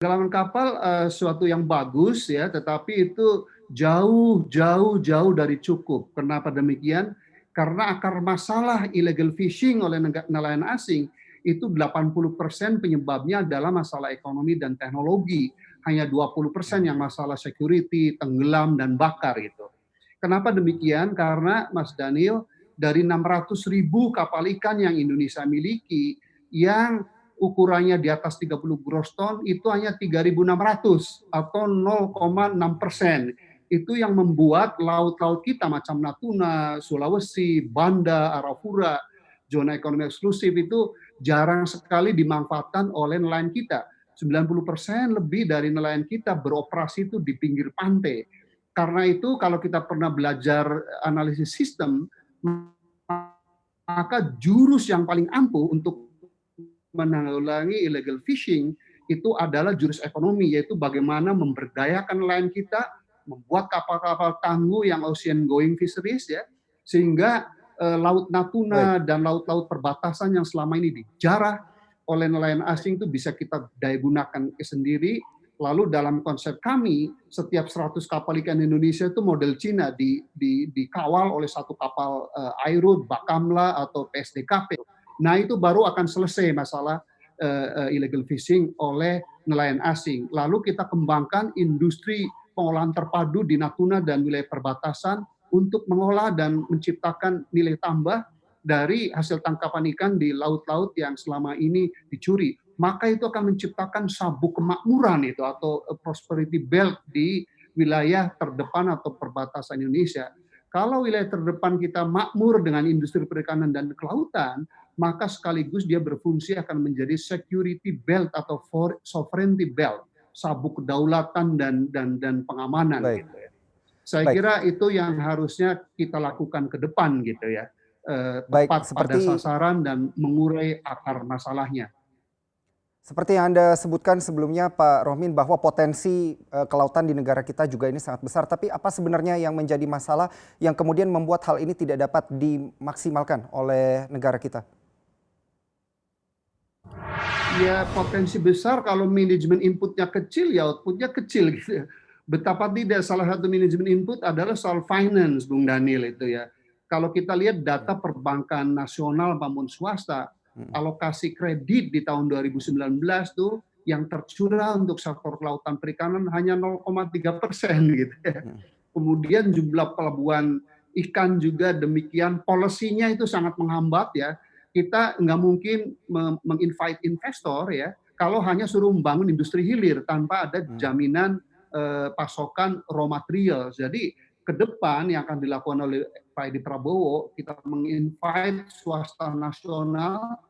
Pengalaman kapal suatu yang bagus ya, tetapi itu jauh dari cukup. Kenapa demikian? Karena akar masalah illegal fishing oleh nelayan asing itu 80% penyebabnya adalah masalah ekonomi dan teknologi. Hanya 20% yang masalah security, tenggelam dan bakar gitu. Kenapa demikian? Karena Mas Daniel, dari 600.000 kapal ikan yang Indonesia miliki, yang ukurannya di atas 30 gross ton itu hanya 3.600 atau 0,6%. Itu yang membuat laut-laut kita macam Natuna, Sulawesi, Banda, Arafura, zona ekonomi eksklusif itu jarang sekali dimanfaatkan oleh nelayan kita. 90% lebih dari nelayan kita beroperasi itu di pinggir pantai. Karena itu kalau kita pernah belajar analisis sistem, maka jurus yang paling ampuh untuk menanggulangi illegal fishing itu adalah jurus ekonomi, yaitu bagaimana memberdayakan nelayan kita, membuat kapal-kapal tangguh yang ocean going fisheries ya, sehingga laut Baik, Natuna dan laut-laut perbatasan yang selama ini dijarah oleh nelayan asing itu bisa kita daya gunakan sendiri. Lalu dalam konsep kami, setiap 100 kapal ikan Indonesia itu model Cina dikawal oleh satu kapal Airut, Bakamla atau PSDKP. Nah itu baru akan selesai masalah illegal fishing oleh nelayan asing. Lalu kita kembangkan industri pengolahan terpadu di Natuna dan wilayah perbatasan untuk mengolah dan menciptakan nilai tambah dari hasil tangkapan ikan di laut-laut yang selama ini dicuri. Maka itu akan menciptakan sabuk kemakmuran itu atau prosperity belt di wilayah terdepan atau perbatasan Indonesia. Kalau wilayah terdepan kita makmur dengan industri perikanan dan kelautan, maka sekaligus dia berfungsi akan menjadi security belt atau sovereignty belt, sabuk kedaulatan dan pengamanan baik, gitu ya. Saya baik, kira itu yang harusnya kita lakukan ke depan gitu ya, baik. tepat pada sasaran dan mengurai akar masalahnya. Seperti yang Anda sebutkan sebelumnya Pak Rohmin bahwa potensi kelautan di negara kita juga ini sangat besar. Tapi apa sebenarnya yang menjadi masalah yang kemudian membuat hal ini tidak dapat dimaksimalkan oleh negara kita? Ya potensi besar kalau manajemen inputnya kecil ya outputnya kecil gitu ya. Betapa tidak, salah satu manajemen input adalah soal finance Bung Daniel itu ya. Kalau kita lihat data Ya. perbankan nasional maupun swasta, Mm, alokasi kredit di tahun 2019 tuh yang tercurah untuk sektor kelautan perikanan hanya 0,3% gitu ya. mm. Kemudian jumlah pelabuhan ikan juga demikian, policy-nya itu sangat menghambat ya. Kita nggak mungkin menginvite investor ya kalau hanya suruh membangun industri hilir tanpa ada Hmm, jaminan pasokan raw material. Jadi ke depan yang akan dilakukan oleh Pak Edi Prabowo, kita menginvite swasta nasional.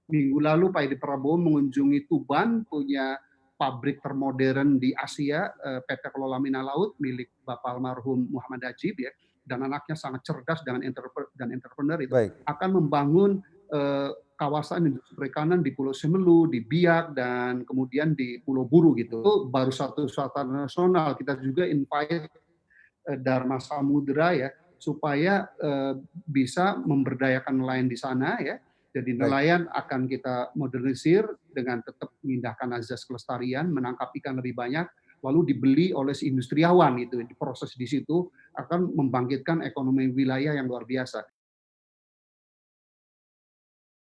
Minggu lalu Pak Edi Prabowo mengunjungi Tuban, punya pabrik termodern di Asia, PT Kelola Mina Laut milik Bapak almarhum Muhammad Najib ya, dan anaknya sangat cerdas dan entrepreneur itu baik, akan membangun kawasan industri perikanan di Pulau Semelu, di Biak, dan kemudian di Pulau Buru gitu. Itu baru satu swasta nasional. Kita juga invite Dharma Samudra ya, supaya bisa memberdayakan nelayan di sana ya. Jadi baik. nelayan akan kita modernisir dengan tetap mengindahkan azas kelestarian, menangkap ikan lebih banyak, lalu dibeli oleh si industriawan itu, diproses di situ akan membangkitkan ekonomi wilayah yang luar biasa.